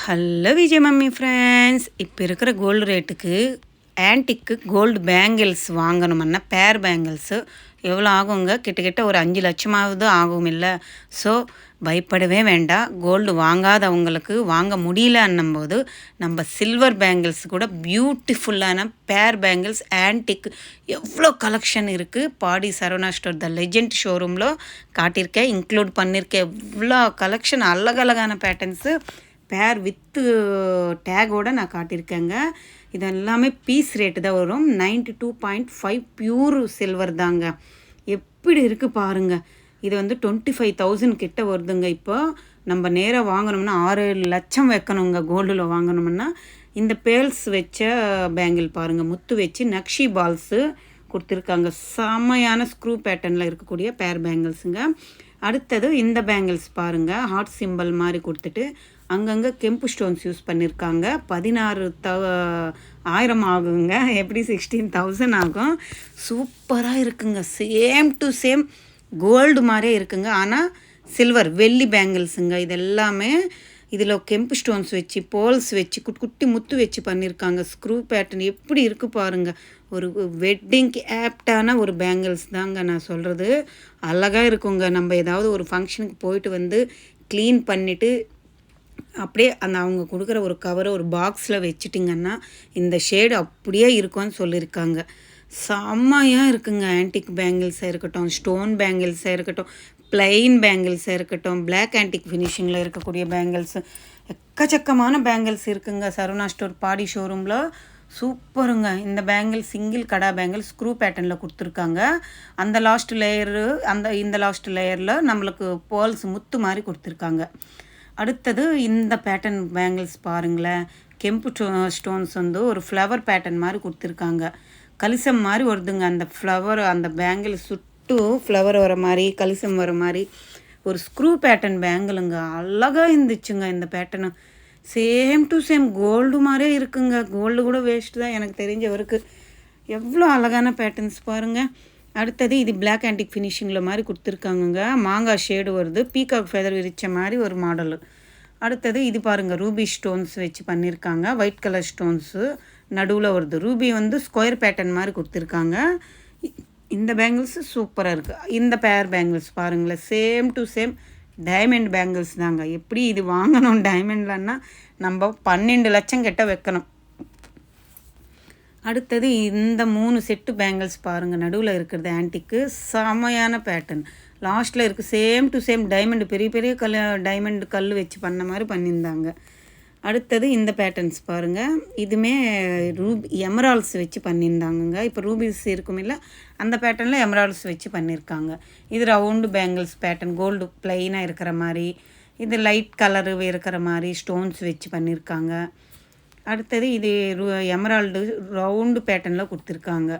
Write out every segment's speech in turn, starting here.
Hello Vijay mummy friends, இப்போ இருக்கிற gold ரேட்டுக்கு ஆன்டிக்கு கோல்டு பேங்கிள்ஸ் வாங்கணுமன்னா பேர் பேங்கிள்ஸு எவ்வளோ ஆகுங்க? கிட்டத்தட்ட ஒரு 5 லட்சமாவது ஆகும் இல்லை? ஸோ பயப்படவே வேண்டாம். கோல்டு வாங்காதவங்களுக்கு வாங்க முடியலன்னும்போது நம்ம சில்வர் பேங்கிள்ஸ் கூட பியூட்டிஃபுல்லான பேர் பேங்கிள்ஸ் ஆன்டிக் எவ்வளோ கலெக்ஷன் இருக்குது. பாடி சரவணா ஸ்டோர் த லெஜெண்ட் ஷோரூமில் காட்டியிருக்கேன், இன்க்ளூட் பண்ணியிருக்கேன். எவ்வளோ கலெக்ஷன், அழகழகான பேட்டர்ன்ஸு பேர் வித்து டேகோடு நான் காட்டியிருக்கேங்க. இது எல்லாமே பீஸ் ரேட்டு தான் வரும். 92.5 பியூர் சில்வர் தாங்க. எப்படி இருக்குது பாருங்கள். இது வந்து 25,000 கிட்ட வருதுங்க. இப்போ நம்ம நேராக வாங்கணும்னா 6 லட்சம் வைக்கணுங்க. கோல்டில் வாங்கணும்னா இந்த பேல்ஸ் வச்ச பேங்கிள் பாருங்கள், முத்து வச்சு நக்ஷி பால்ஸு கொடுத்துருக்காங்க. செம்மையான ஸ்க்ரூ பேட்டர்னில் இருக்கக்கூடிய பேர் பேங்கிள்ஸுங்க. அடுத்தது இந்த பேங்கிள்ஸ் பாருங்கள், ஹார்ட் சிம்பிள் மாதிரி கொடுத்துட்டு அங்கங்கே கெம்பு ஸ்டோன்ஸ் யூஸ் பண்ணியிருக்காங்க. 16,000 ஆகுங்க. எப்படி 16,000 ஆகும். சூப்பராக இருக்குங்க. சேம் டு சேம் கோல்டு மாதிரியே இருக்குங்க. ஆனால் சில்வர் வெள்ளி பேங்கிள்ஸுங்க. இது எல்லாமே இதில் கெம்பு ஸ்டோன்ஸ் வச்சு போல்ஸ் வச்சு குட்டி முத்து வச்சு பண்ணியிருக்காங்க. ஸ்க்ரூ பேட்டர்ன் எப்படி இருக்குது பாருங்கள். ஒரு வெட்டிங்க்கு ஆப்டான ஒரு பேங்கிள்ஸ் தாங்க நான் சொல்கிறது. அழகாக இருக்குங்க. நம்ம ஏதாவது ஒரு ஃபங்க்ஷனுக்கு போயிட்டு வந்து க்ளீன் பண்ணிவிட்டு அப்படியே அந்த அவங்க கொடுக்குற ஒரு கவரை ஒரு பாக்ஸில் வச்சுட்டிங்கன்னா இந்த ஷேடு அப்படியே இருக்கும்னு சொல்லியிருக்காங்க. செம்மையாக இருக்குங்க. ஆன்டிக் பேங்கிள்ஸாக இருக்கட்டும், ஸ்டோன் பேங்கிள்ஸாக இருக்கட்டும், பிளைன் பேங்கிள்ஸாக இருக்கட்டும், பிளாக் ஆன்டிக் ஃபினிஷிங்கில் இருக்கக்கூடிய பேங்கிள்ஸு எக்கச்சக்கமான பேங்கிள்ஸ் இருக்குங்க சரவணா ஸ்டோர் பாடி ஷோரூமில். சூப்பருங்க. இந்த பேங்கிள் சிங்கிள் கடா பேங்கிள் ஸ்க்ரூ பேட்டர்னில் கொடுத்துருக்காங்க. அந்த லாஸ்ட் லேயரு இந்த லாஸ்ட் லேயரில் நம்மளுக்கு பேர்ல்ஸ் முத்து மாதிரி கொடுத்துருக்காங்க. அடுத்தது இந்த பேட்டர்ன் பேங்கிள்ஸ் பாருங்களேன். கெம்பு ஸ்டோன்ஸ் வந்து ஒரு ஃப்ளவர் பேட்டர்ன் மாதிரி கொடுத்துருக்காங்க. கலிசம் மாதிரி வருதுங்க. அந்த ஃப்ளவர் அந்த பேங்கிள் சுட்டு ஃப்ளவர் வர மாதிரி கலிசம் வர மாதிரி ஒரு ஸ்க்ரூ பேட்டர்ன் பேங்கிளுங்க. அழகாக இருந்துச்சுங்க இந்த pattern. Same to same gold மாதிரியே இருக்குங்க. கோல்டு கூட வேஸ்ட்டு தான் எனக்கு தெரிஞ்சவருக்கு. எவ்வளோ அழகான பேட்டர்ன்ஸ் பாருங்கள். அடுத்தது இது பிளாக் ஆன்டிக் ஃபினிஷிங்கில் மாதிரி கொடுத்துருக்காங்கங்க. மாங்காய் ஷேடு வருது, பீகாக் ஃபெதர் விரிச்ச மாதிரி ஒரு மாடலு. அடுத்தது இது பாருங்கள், ரூபி ஸ்டோன்ஸ் வச்சு பண்ணியிருக்காங்க. ஒயிட் கலர் ஸ்டோன்ஸு நடுவில் வருது. ரூபி வந்து ஸ்கொயர் பேட்டர்ன் மாதிரி கொடுத்துருக்காங்க. இந்த பேங்கிள்ஸு சூப்பராக இருக்குது. இந்த பேர் பேங்கிள்ஸ் பாருங்களேன், same to same diamond bangles தாங்க. எப்படி இது வாங்கணும் டைமண்ட்லன்னா நம்ம 12 லட்சம் கிட்ட வைக்கணும். அடுத்தது இந்த 3 செட்டு பேங்கிள்ஸ் பாருங்கள். நடுவில் இருக்கிறது ஆன்டிக்கு செமையான பேட்டர்ன். லாஸ்ட்டில் இருக்குது சேம் டு சேம் டைமண்டு, பெரிய பெரிய டைமண்டு கல் வச்சு பண்ண மாதிரி பண்ணியிருந்தாங்க. அடுத்தது இந்த பேட்டர்ன்ஸ் பாருங்கள். இதுவுமே எமரால்ஸ் வச்சு பண்ணியிருந்தாங்கங்க. இப்போ ரூபீஸ் இருக்கும் இல்லை, அந்த பேட்டர்னில் எமரால்ஸ் வச்சு பண்ணியிருக்காங்க. இது ரவுண்டு பேங்கிள்ஸ் பேட்டர்ன், கோல்டு ப்ளைனாக இருக்கிற மாதிரி. இது லைட் கலரு இருக்கிற மாதிரி ஸ்டோன்ஸ் வச்சு பண்ணியிருக்காங்க. அடுத்தது இது எமரால்டு ரவுண்டு பேட்டர்னில் கொடுத்துருக்காங்க.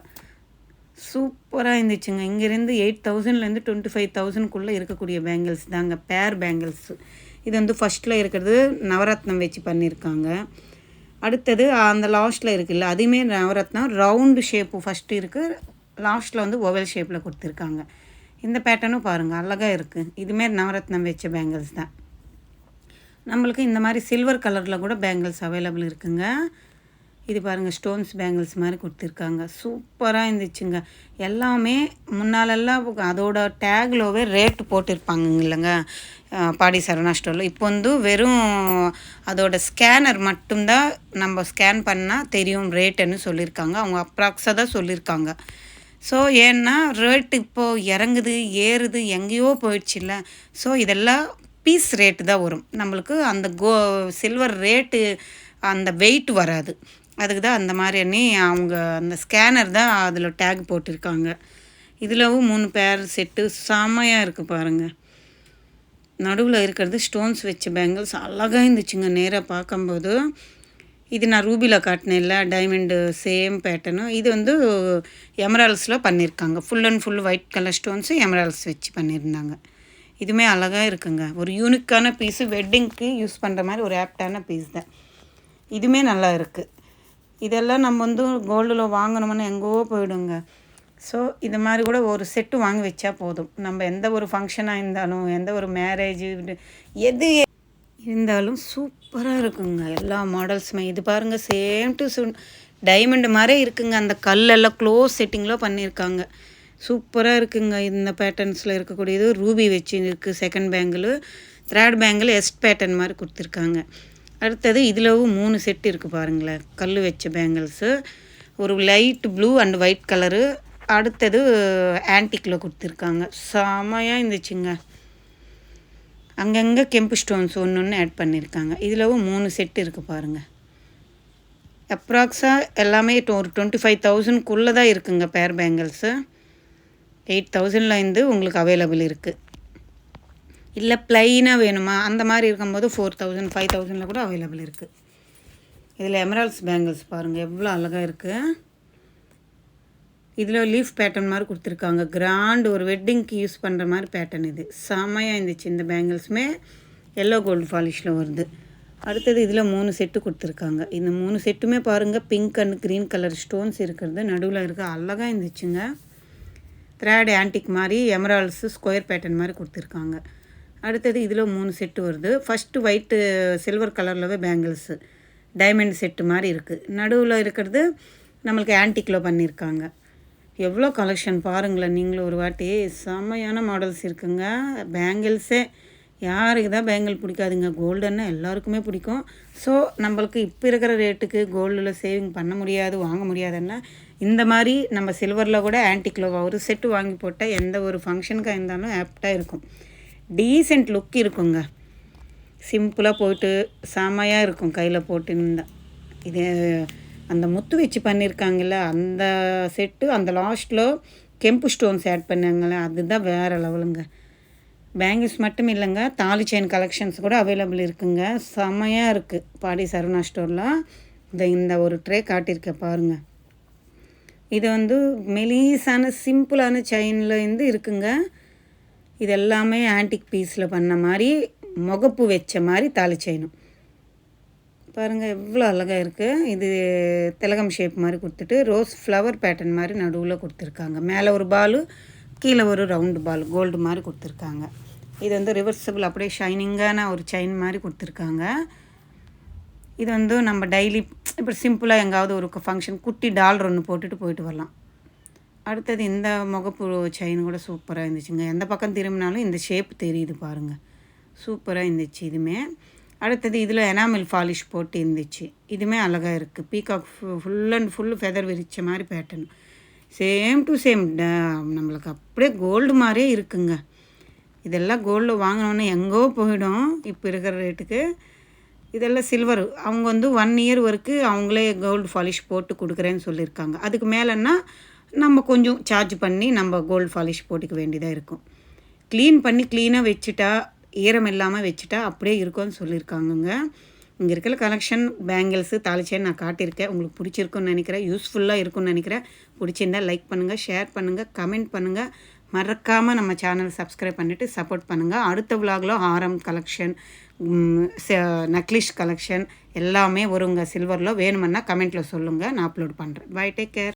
சூப்பராக இருந்துச்சுங்க. இங்கேருந்து 8,000லேருந்து 25,000க்குள்ளே இருக்கக்கூடிய பேங்கிள்ஸ் தாங்க பேர் பேங்கிள்ஸு. இது வந்து ஃபஸ்ட்டில் இருக்கிறது நவரத்னம் வச்சு பண்ணியிருக்காங்க. அடுத்தது அந்த லாஸ்ட்டில் இருக்குல்ல, அதுவுமே நவரத்னம் ரவுண்டு ஷேப்பு ஃபஸ்ட்டு இருக்குது, லாஸ்ட்டில் வந்து ஓவல் ஷேப்பில் கொடுத்துருக்காங்க. இந்த பேட்டர்னும் பாருங்கள் அழகாக இருக்குது. இதுமாரி நவரத்னம் வச்ச பேங்கிள்ஸ் தான். நம்மளுக்கு இந்த மாதிரி சில்வர் கலரில் கூட பேங்கிள்ஸ் அவைலபிள் இருக்குங்க. இது பாருங்கள், ஸ்டோன்ஸ் பேங்கிள்ஸ் மாதிரி கொடுத்துருக்காங்க. சூப்பராக இருந்துச்சுங்க. எல்லாமே முன்னாலெல்லாம் அதோட டேக்லோவே ரேட்டு போட்டிருப்பாங்க இல்லைங்க பாடி சரவணா ஸ்டோரில். இப்போ வந்து வெறும் அதோட ஸ்கேனர் மட்டும்தான் நம்ம ஸ்கேன் பண்ணால் தெரியும் ரேட்டுன்னு சொல்லியிருக்காங்க. அவங்க அப்ராக்ஸாக தான் சொல்லியிருக்காங்க. ஸோ ஏன்னா ரேட்டு இப்போது இறங்குது ஏறுது எங்கேயோ போயிடுச்சுல்ல. ஸோ இதெல்லாம் பீஸ் ரேட்டு தான் வரும் நம்மளுக்கு. அந்த சில்வர் ரேட்டு அந்த வெயிட் வராது. அதுக்கு தான் அந்த மாதிரி அவங்க அந்த ஸ்கேனர் தான் அதில் டேக் போட்டிருக்காங்க. இதிலவும் 3 பேர் செட்டு செம்மையாக இருக்குது பாருங்கள். நடுவில் இருக்கிறது ஸ்டோன்ஸ் வச்ச பேங்கிள்ஸ் அழகாக இருந்துச்சுங்க நேராக பார்க்கும்போது. இது நான் ரூபியில் காட்டினேன்ல டைமண்டு சேம் பேட்டர்னு. இது வந்து எமரால்ஸில் பண்ணியிருக்காங்க. Full and full white colour stones emeralds வச்சு பண்ணியிருந்தாங்க. இதுவுமே அழகாக இருக்குங்க. ஒரு யூனிக்கான பீஸு, வெட்டிங்க்கு யூஸ் பண்ணுற மாதிரி ஒரு ஆப்டான பீஸ் தான். இதுவுமே நல்லா இருக்குது. இதெல்லாம் நம்ம வந்து கோல்டில் வாங்கணும்னு எங்கேயோ போயிடுங்க. ஸோ இது மாதிரி கூட ஒரு செட்டு வாங்கி வச்சா போதும். நம்ம எந்த ஒரு ஃபங்க்ஷனாக இருந்தாலும், எந்த ஒரு மேரேஜ், எது இருந்தாலும் சூப்பராக இருக்குங்க எல்லா மாடல்ஸுமே. இது பாருங்கள், சேம் டு டைமண்ட் மாதிரி இருக்குங்க. அந்த கல்லெல்லாம் க்ளோஸ் செட்டிங்கில் பண்ணியிருக்காங்க. சூப்பராக இருக்குங்க. இந்த பேட்டர்ன்ஸில் இருக்கக்கூடியது ரூபி வச்சு இருக்குது. Second bangle, third bangle S pattern மாதிரி கொடுத்துருக்காங்க. அடுத்தது இதிலவும் 3 செட்டு இருக்குது பாருங்களேன். கல் வச்ச பேங்கிள்ஸு, ஒரு light blue and white colour. அடுத்தது ஆன்டிக்கில் கொடுத்துருக்காங்க. செமையாக இருந்துச்சுங்க. அங்கங்கே கெம்பு ஸ்டோன்ஸ் ஒன்று ஒன்று ஆட் பண்ணியிருக்காங்க. இதிலவும் 3 செட்டு இருக்குது பாருங்கள். அப்ராக்ஸாக எல்லாமே ஒரு 25,000க்குள்ளே தான் இருக்குங்க பேர் பேங்கிள்ஸு. 8,000லேருந்து உங்களுக்கு அவைலபிள் இருக்குது. இல்லை ப்ளைனாக வேணுமா அந்த மாதிரி இருக்கும்போது 4,000 5,000ல் கூட அவைலபிள் இருக்குது. இதில் எமரால்ட்ஸ் பேங்கிள்ஸ் பாருங்கள் எவ்வளோ அழகாக இருக்குது. இதில் லீஃப் பேட்டர்ன் மாதிரி கொடுத்துருக்காங்க. கிராண்ட் ஒரு வெட்டிங்க்கு யூஸ் பண்ணுற மாதிரி பேட்டர்ன். இது செமையாக இருந்துச்சு. இந்த பேங்கிள்ஸுமே எல்லோ கோல்டு பாலிஷில் வருது. அடுத்தது இதில் 3 செட்டு கொடுத்துருக்காங்க. இந்த 3 செட்டுமே பாருங்கள் pink and green colour stones இருக்கிறது நடுவில் இருக்க அழகாக இருந்துச்சுங்க. த்ரெட் ஆன்டிக் மாதிரி எமரால்ட்ஸு ஸ்கொயர் பேட்டர்ன் மாதிரி கொடுத்துருக்காங்க. அடுத்தது இதில் 3 செட்டு வருது. ஃபஸ்ட்டு ஒயிட்டு சில்வர் கலரில் பேங்கிள்ஸு டைமண்ட் செட்டு மாதிரி இருக்குது. நடுவில் இருக்கிறது நம்மளுக்கு ஆன்டிக்கில் பண்ணியிருக்காங்க. எவ்வளோ கலெக்ஷன் பாருங்களேன் நீங்களும் ஒரு வாட்டி. செம்மையான மாடல்ஸ் இருக்குங்க. பேங்கிள்ஸே யாருக்கு தான் பேங்கிள் பிடிக்காதுங்க. கோல்டுன்னா எல்லாருக்குமே பிடிக்கும். ஸோ நம்மளுக்கு இப்போ இருக்கிற ரேட்டுக்கு கோல்டில் சேவிங் பண்ண முடியாது, வாங்க முடியாதுன்னா இந்த மாதிரி நம்ம சில்வரில் கூட ஆன்டிக்கில் ஒரு செட்டு வாங்கி போட்டால் எந்த ஒரு ஃபங்க்ஷனுக்காக இருந்தாலும் ஆப்டாக இருக்கும். டீசெண்ட் லுக் இருக்குங்க. சிம்பிளாக போய்ட்டு செமையாக இருக்கும் கையில் போட்டு இருந்தால். இது அந்த முத்து வச்சு பண்ணியிருக்காங்கல்ல அந்த செட்டு, அந்த லாஸ்ட்டில் கெம்பு ஸ்டோன்ஸ் ஆட் பண்ணாங்களே அதுதான் வேறு லெவலுங்க. பேங்கிள்ஸ் மட்டும் இல்லைங்க, தாலி செயின் கலெக்ஷன்ஸ் கூட அவைலபிள் இருக்குங்க. செமையாக இருக்குது பாடி சரவணா ஸ்டோரில். இந்த ஒரு ட்ரே காட்டியிருக்கேன் பாருங்கள். இது மெலிசான சிம்பிளான செயின்லேருந்து இருக்குங்க. இது எல்லாமே ஆன்டிக் பீஸில் பண்ண மாதிரி முகப்பு வச்ச மாதிரி தாலி செயினும் பாருங்கள் எவ்வளோ அழகாக இருக்குது. இது திலகம் ஷேப் மாதிரி கொடுத்துட்டு ரோஸ் ஃப்ளவர் பேட்டர்ன் மாதிரி நடுவில் கொடுத்துருக்காங்க. மேலே ஒரு பாலு, கீழே ஒரு ரவுண்டு பால் கோல்டு மாதிரி கொடுத்துருக்காங்க. இது ரிவர்சபிள் அப்படியே ஷைனிங்கான ஒரு செயின் மாதிரி கொடுத்துருக்காங்க. இது நம்ம டெய்லி இப்படி சிம்பிளாக எங்காவது ஒரு ஃபங்க்ஷன் குட்டி டாலர் ஒன்று போட்டுட்டு போயிட்டு வரலாம். அடுத்தது இந்த முகப்பு செயின் கூட சூப்பராக இருந்துச்சுங்க. எந்த பக்கம் திரும்பினாலும் இந்த ஷேப் தெரியுது பாருங்கள். சூப்பராக இருந்துச்சு இதுவுமே. அடுத்தது இதில் எனாமல் பாலிஷ் போட்டு இருந்துச்சு. இதுவுமே அழகாக இருக்குது. Peacock full and full feather விரிச்ச மாதிரி பேட்டர்ன். சேம் டு சேம் நம்மளுக்கு அப்படியே கோல்டு மாதிரியே இருக்குங்க. இதெல்லாம் கோல்டில் வாங்கினோன்னே எங்கோ போயிடும் இப்போ இருக்கிற ரேட்டுக்கு. இதெல்லாம் சில்வர். அவங்க 1 இயர் வரைக்கும் அவங்களே கோல்டு பாலிஷ் போட்டு கொடுக்குறேன்னு சொல்லியிருக்காங்க. அதுக்கு மேலேன்னா நம்ம கொஞ்சம் சார்ஜ் பண்ணி நம்ம கோல்டு பாலிஷ் போட்டுக்க வேண்டியதாக இருக்கும். க்ளீனாக வச்சுட்டா, ஈரம் இல்லாமல் வச்சுட்டா அப்படியே இருக்கும்னு சொல்லியிருக்காங்கங்க. இங்கே இருக்கிற கலெக்ஷன் பேங்கிள்ஸு தாலி செயின் நான் காட்டியிருக்கேன். உங்களுக்கு பிடிச்சிருக்குன்னு நினைக்கிறேன், யூஸ்ஃபுல்லாக இருக்குன்னு நினைக்கிறேன். பிடிச்சிருந்தால் லைக் பண்ணுங்கள், ஷேர் பண்ணுங்கள், கமெண்ட் பண்ணுங்கள். மறக்காமல் நம்ம சேனல் சப்ஸ்கிரைப் பண்ணிவிட்டு சப்போர்ட் பண்ணுங்கள். அடுத்த விலாகில் ஹாரம் கலெக்ஷன், நக்லிஷ் கலெக்ஷன் எல்லாமே வருங்க. சில்வரில் வேணுமென்னா கமெண்ட்டில் சொல்லுங்கள், நான் அப்லோட் பண்ணுறேன். Bye, take care.